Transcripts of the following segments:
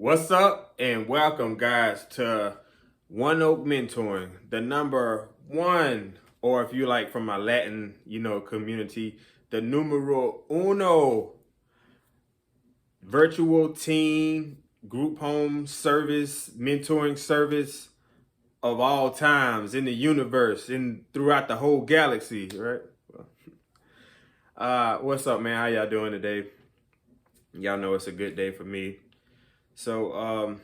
What's up and welcome guys to One Oak Mentoring, the number one, or if you like from my Latin, community, the numero uno virtual team group home service, mentoring service of all times in the universe and throughout the whole galaxy, right? What's up, man? How y'all doing today? Y'all know it's a good day for me. So,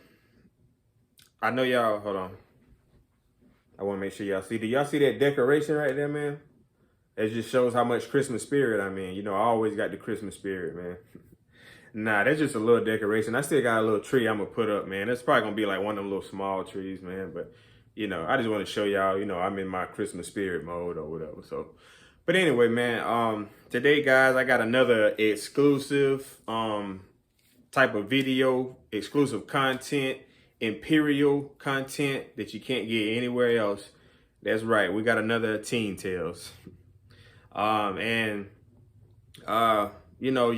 I know y'all, hold on. I want to make sure y'all see. Do y'all see that decoration right there, man? It just shows how much Christmas spirit I'm in. I always got the Christmas spirit, man. Nah, that's just a little decoration. I still got a little tree I'm going to put up, man. It's probably going to be like one of them little small trees, man. But, I just want to show y'all, I'm in my Christmas spirit mode or whatever. So, but anyway, man, today, guys, I got another exclusive type of video, exclusive content, imperial content that you can't get anywhere else. That's right, we got another Teen Tales. Y'all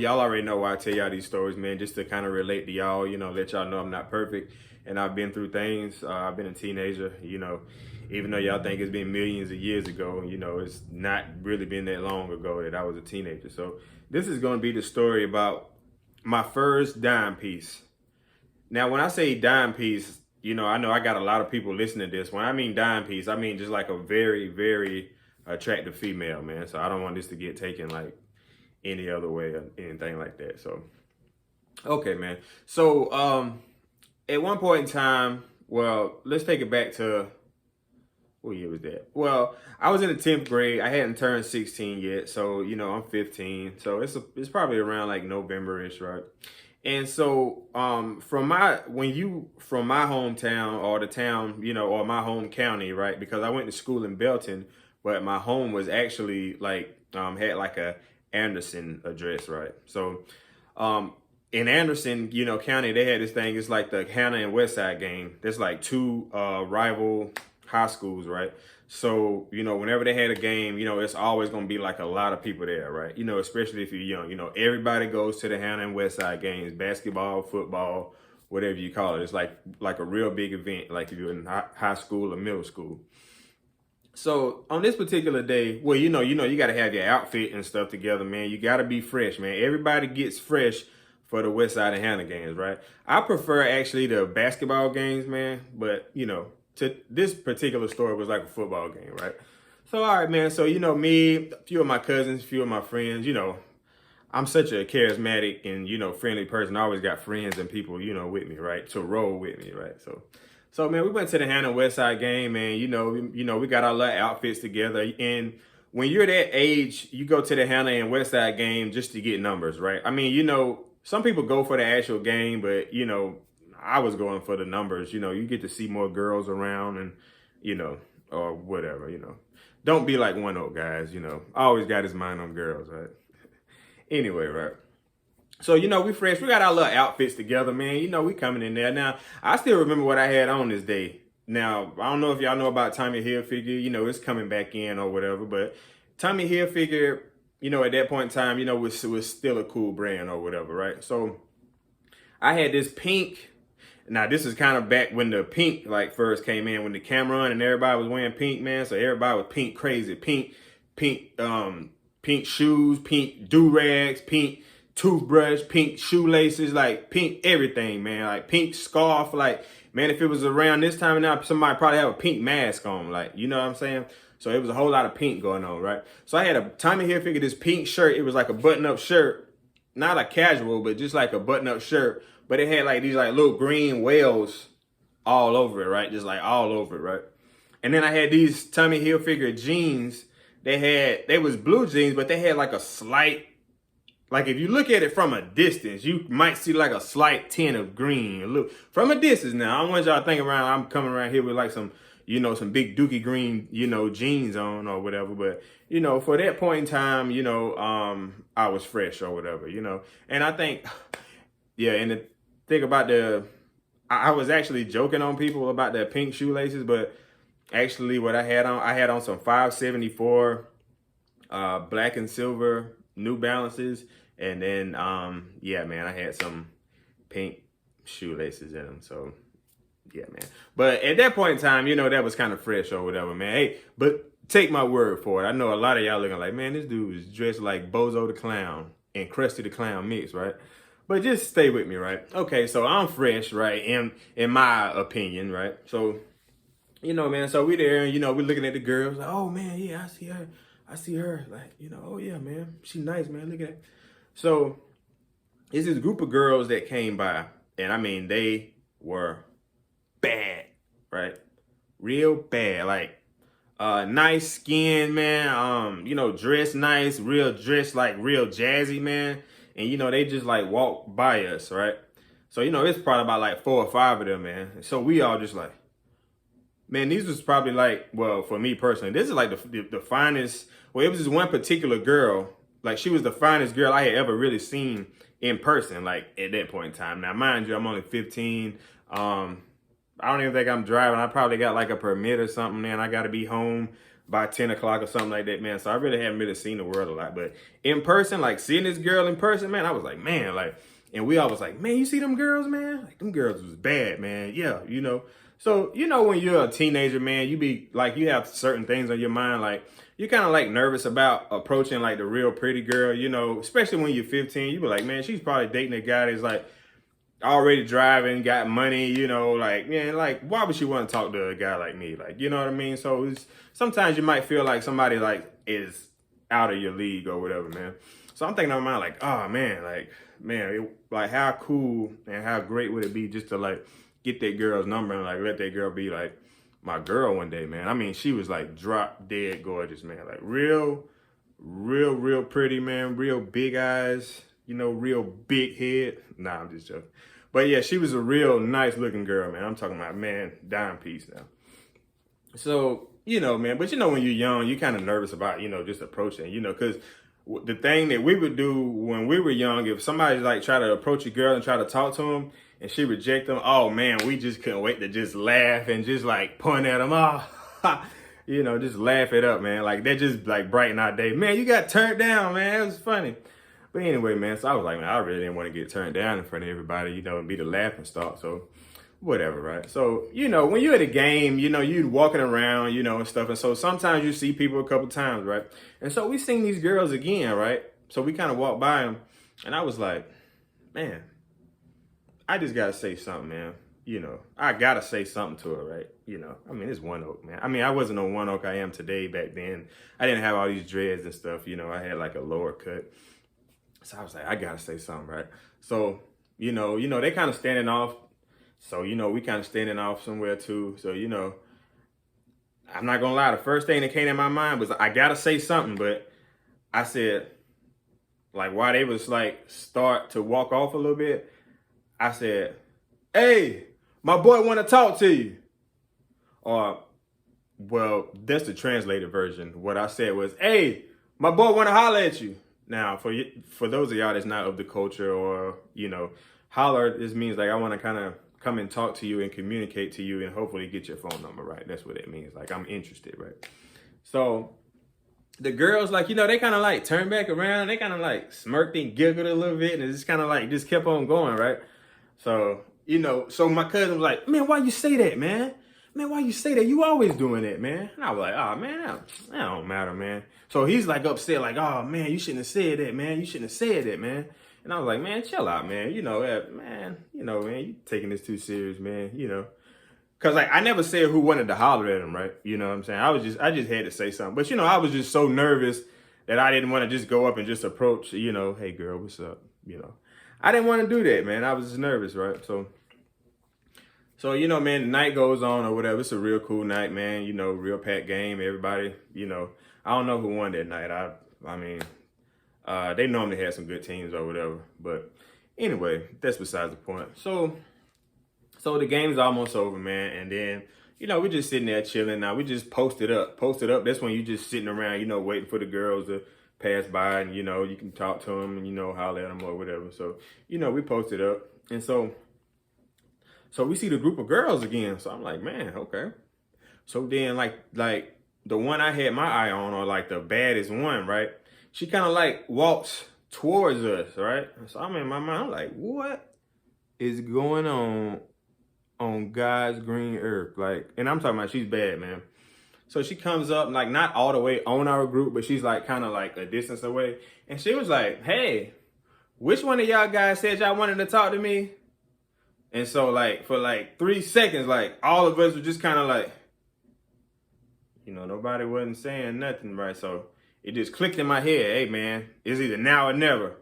already know why I tell y'all these stories, man, just to kind of relate to y'all, let y'all know I'm not perfect and I've been through things. I've been a teenager, even though y'all think it's been millions of years ago, it's not really been that long ago that I was a teenager. So this is going to be the story about my first dime piece. Now, when I say dime piece, I know I got a lot of people listening to this. When I mean dime piece, I mean just like a very, very attractive female, man. So I don't want this to get taken like any other way or anything like that. So, okay, man. So, at one point in time, well, let's take it back to, what year was that? Well, I was in the 10th grade. I hadn't turned 16 yet. So, I'm 15. So it's probably around like November-ish, right? And so, from my hometown or the town, or my home county, right? Because I went to school in Belton, but my home was actually like, had like a Anderson address, right? So, in Anderson, county, they had this thing. It's like the Hannah and West Side game. There's like two rival high schools, right? So, whenever they had a game, it's always going to be like a lot of people there, right? Especially if you're young, everybody goes to the Hannah and West Side games, basketball, football, whatever you call it. It's like a real big event, like if you're in high school or middle school. So on this particular day, well, you got to have your outfit and stuff together, man. You got to be fresh, man. Everybody gets fresh for the West Side and Hannah games, right? I prefer actually the basketball games, man. But, to this particular story was like a football game, right? So, all right, man. So, me, a few of my cousins, a few of my friends, I'm such a charismatic and, friendly person. I always got friends and people, with me, right? To roll with me, right? So man, we went to the Hannah West Side game, man. We got our little outfits together. And when you're that age, you go to the Hannah and West Side game just to get numbers, right? I mean, some people go for the actual game, but I was going for the numbers. You get to see more girls around and, or whatever, Don't be like One Oak, guys, Always got his mind on girls, right? Anyway, right? So, we fresh. We got our little outfits together, man. We coming in there. Now, I still remember what I had on this day. Now, I don't know if y'all know about Tommy Hilfiger. It's coming back in or whatever. But Tommy Hilfiger, at that point in time, was still a cool brand or whatever, right? So, I had this pink. Now, this is kind of back when the pink, like, first came in. When the Cameron and everybody was wearing pink, man. So, everybody was pink crazy. Pink shoes, pink do-rags, pink toothbrush, pink shoelaces, like pink everything, man. Like pink scarf, like, man, if it was around this time now, somebody probably have a pink mask on, like, you know what I'm saying? So it was a whole lot of pink going on, right? So I had a Tommy Hilfiger, this pink shirt. It was like a button-up shirt, not a casual, but just like a button-up shirt. But it had like these like little green whales all over it, right? Just like all over it, right? And then I had these Tommy Hilfiger jeans. They was blue jeans, but they had like a slight, like if you look at it from a distance, you might see like a slight tint of green. Look from a distance now. I don't want y'all to think around I'm coming around here with like some, some big dookie green, jeans on or whatever. But, for that point in time, I was fresh or whatever, And I think, yeah, and the thing about I was actually joking on people about the pink shoelaces, but actually what I had on some 574 black and silver New Balances. And then, yeah, man, I had some pink shoelaces in them. So yeah, man. But at that point in time, that was kind of fresh or whatever, man. Hey, but take my word for it. I know a lot of y'all looking like, man, this dude is dressed like Bozo the Clown and Krusty the Clown mix, right? But just stay with me, right? Okay, so I'm fresh, right? In my opinion, right? So, man, so we there, and, we're looking at the girls. Like, oh, man, yeah, I see her. I see her. Like, oh, yeah, man. She nice, man. Look at it. So, it's this group of girls that came by. And, I mean, they were bad, right? Real bad. Like, nice skin, man. Dressed nice. Dressed like real jazzy, man. And, they just, like, walked by us, right? So, it's probably about, like, 4 or 5 of them, man. So, we all just, like, man, these was probably, like, well, for me personally, this is, like, the finest. Well, it was this one particular girl. Like, she was the finest girl I had ever really seen in person, like, at that point in time. Now, mind you, I'm only 15. I don't even think I'm driving. I probably got, like, a permit or something, man. I got to be home by 10 o'clock or something like that, man. So I really haven't really seen the world a lot. But in person, like seeing this girl in person, man, I was like, man, like, and we all was like, man, you see them girls, man? Like, them girls was bad, man. Yeah, So, when you're a teenager, man, you have certain things on your mind. Like, you're kind of like nervous about approaching like the real pretty girl, especially when you're 15. You be like, man, she's probably dating a guy that's like already driving, got money, like, man, like, why would she want to talk to a guy like me? Like, you know what I mean? So sometimes you might feel like somebody like is out of your league or whatever, man. So I'm thinking in my mind like, oh man, like, man, like how cool and how great would it be just to like get that girl's number and like let that girl be like my girl one day, man. I mean, she was like drop dead gorgeous, man. Like real pretty, man. Real big eyes, real big head. Nah, I'm just joking. But yeah, she was a real nice looking girl, man. I'm talking about, man, dime piece now. So, man, but when you're young, you're kind of nervous about, just approaching, because the thing that we would do when we were young, if somebody like try to approach a girl and try to talk to them and she reject them, oh man, we just couldn't wait to just laugh and just like point at them. Oh, just laugh it up, man. Like that just like brighten our day. Man, you got turned down, man. It was funny. But anyway, man, so I was like, man, I really didn't want to get turned down in front of everybody, and be the laughing stock. So whatever, right? So, when you're at a game, you're walking around, and stuff. And so sometimes you see people a couple times, right? And so we seen these girls again, right? So we kind of walked by them. And I was like, man, I just got to say something, man. I got to say something to her, right? I mean, it's One Oak, man. I mean, I wasn't on One Oak I am today back then. I didn't have all these dreads and stuff. I had like a lower cut. So I was like, I got to say something, right? So, they kind of standing off. So, we kind of standing off somewhere too. So, I'm not going to lie. The first thing that came in my mind was I got to say something. But I said, like, while they was like start to walk off a little bit, I said, hey, my boy want to talk to you. Or, well, that's the translated version. What I said was, hey, my boy want to holler at you. Now, for those of y'all that's not of the culture or, holler, this means like I want to kind of come and talk to you and communicate to you and hopefully get your phone number, right? That's what it means. Like, I'm interested, right? So the girls, like, they kind of like turned back around. They kind of like smirked and giggled a little bit. And it just kind of like just kept on going, right? So, so my cousin was like, man, why you say that, man? Man, why you say that? You always doing that, man. And I was like, oh, man, that don't matter, man. So he's like upset, like, oh, man, you shouldn't have said that, man. You shouldn't have said that, man. And I was like, man, chill out, man. Man, you taking this too serious, man, Because, like, I never said who wanted to holler at him, right? You know what I'm saying? I just had to say something. But, I was just so nervous that I didn't want to just go up and just approach, hey, girl, what's up? I didn't want to do that, man. I was just nervous, right? So, man, the night goes on or whatever. It's a real cool night, man. Real packed game. Everybody, I don't know who won that night. I mean, they normally had some good teams or whatever. But anyway, that's besides the point. So the game's almost over, man. And then, we're just sitting there chilling. Now, we just posted up. That's when you just sitting around, waiting for the girls to pass by. And, you can talk to them and, holler at them or whatever. So, we posted up. And so we see the group of girls again. So I'm like, man, okay. So then like the one I had my eye on, or like the baddest one, right? She kind of like walks towards us, right? So I'm in my mind, I'm like, what? is going on God's green earth? Like, and I'm talking about she's bad, man. So she comes up, like not all the way on our group, but she's like kind of like a distance away. And she was like, hey, which one of y'all guys said y'all wanted to talk to me? And so like for like 3 seconds, like all of us were just kind of like, nobody wasn't saying nothing, right? So it just clicked in my head, hey man, it's either now or never.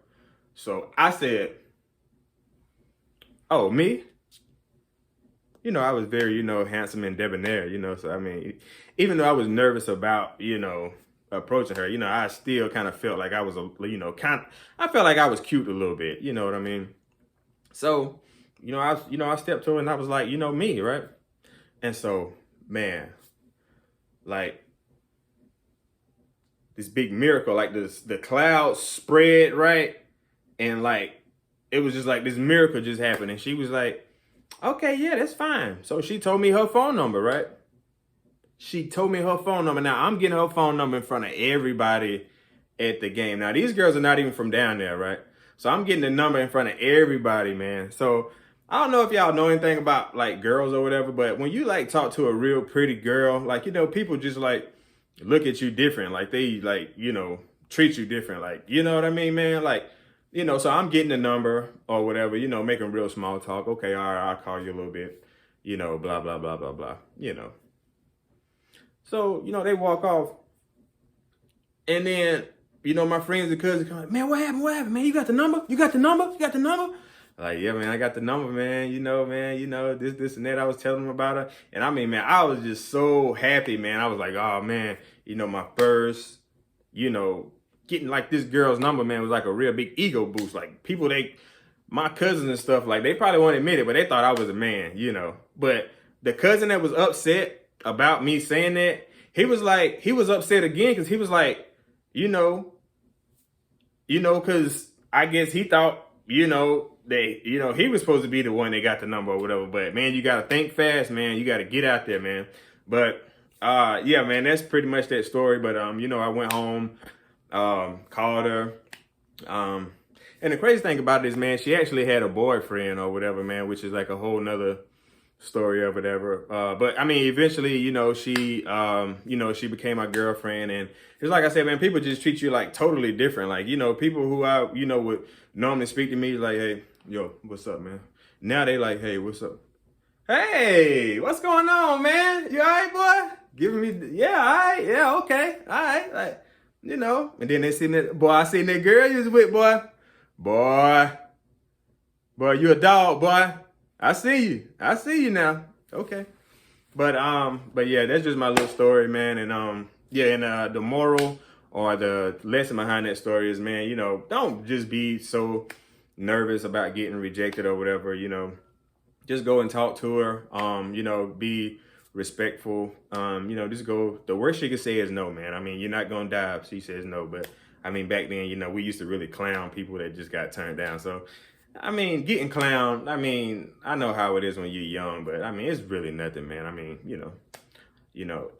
So I said, oh, me? I was very, handsome and debonair, so I mean, even though I was nervous about, approaching her, I still kind of felt like I was, I felt like I was cute a little bit, you know what I mean? So, I stepped to her and I was like, me, right? And so, man, like this big miracle, like the clouds spread, right? And like, it was just like this miracle just happened. And she was like, okay, yeah, that's fine. So she told me her phone number, right? She told me her phone number. Now I'm getting her phone number in front of everybody at the game. Now these girls are not even from down there, right? So I'm getting the number in front of everybody, man. So I don't know if y'all know anything about like girls or whatever, but when you like talk to a real pretty girl, like, people just like look at you different. Like they like, treat you different. Like, you know what I mean, man? Like, so I'm getting the number or whatever, making real small talk. Okay, all right, I'll call you a little bit, blah, blah, blah, blah, blah, So, they walk off. And then, my friends and cousins come like, man, what happened? What happened, man? You got the number? You got the number? You got the number? Like, yeah, man, I got the number, man. Man, this and that. I was telling them about her. And I mean, man, I was just so happy, man. I was like, oh, man, my first, getting like this girl's number, man, was like a real big ego boost. Like people, my cousins and stuff, like they probably won't admit it, but they thought I was a man, But the cousin that was upset about me saying that, he was upset again because he was like, because I guess he thought, that, he was supposed to be the one that got the number or whatever. But man, you got to think fast, man. You got to get out there, man. But yeah, man, that's pretty much that story. But, I went home, called her. And the crazy thing about it is, man, she actually had a boyfriend or whatever, man, which is like a whole nother story or whatever. But I mean, eventually, she became my girlfriend. And it's like I said, man, people just treat you like totally different. Like, people who I, would normally speak to me like, hey, yo, what's up, man? Now they like, hey, what's up? Hey, what's going on, man? You all right, boy? Giving me, yeah, all right, yeah, okay, all right, like, and then they seen that, boy, I seen that girl you was with, boy, you a dog, boy. I see you now. Okay. But yeah, that's just my little story, man. And yeah, and the moral or the lesson behind that story is, man, don't just be so nervous about getting rejected or whatever, just go and talk to her. Be respectful. Just go. The worst she could say is no, man. I mean, you're not gonna die if she says no, but I mean, back then, we used to really clown people that just got turned down. So I mean, getting clowned, I mean, I know how it is when you're young, but I mean, it's really nothing, man. I mean,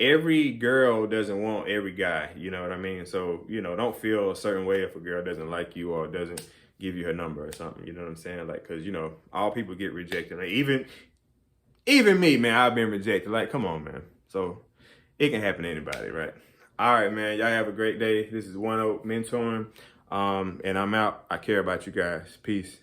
every girl doesn't want every guy, you know what I mean? So, don't feel a certain way if a girl doesn't like you or doesn't give you her number or something, you know what I'm saying? Like, cause all people get rejected. Like, even me, man, I've been rejected. Like, come on, man. So it can happen to anybody, right? All right, man, y'all have a great day. This is One Oak Mentoring, and I'm out. I care about you guys. Peace.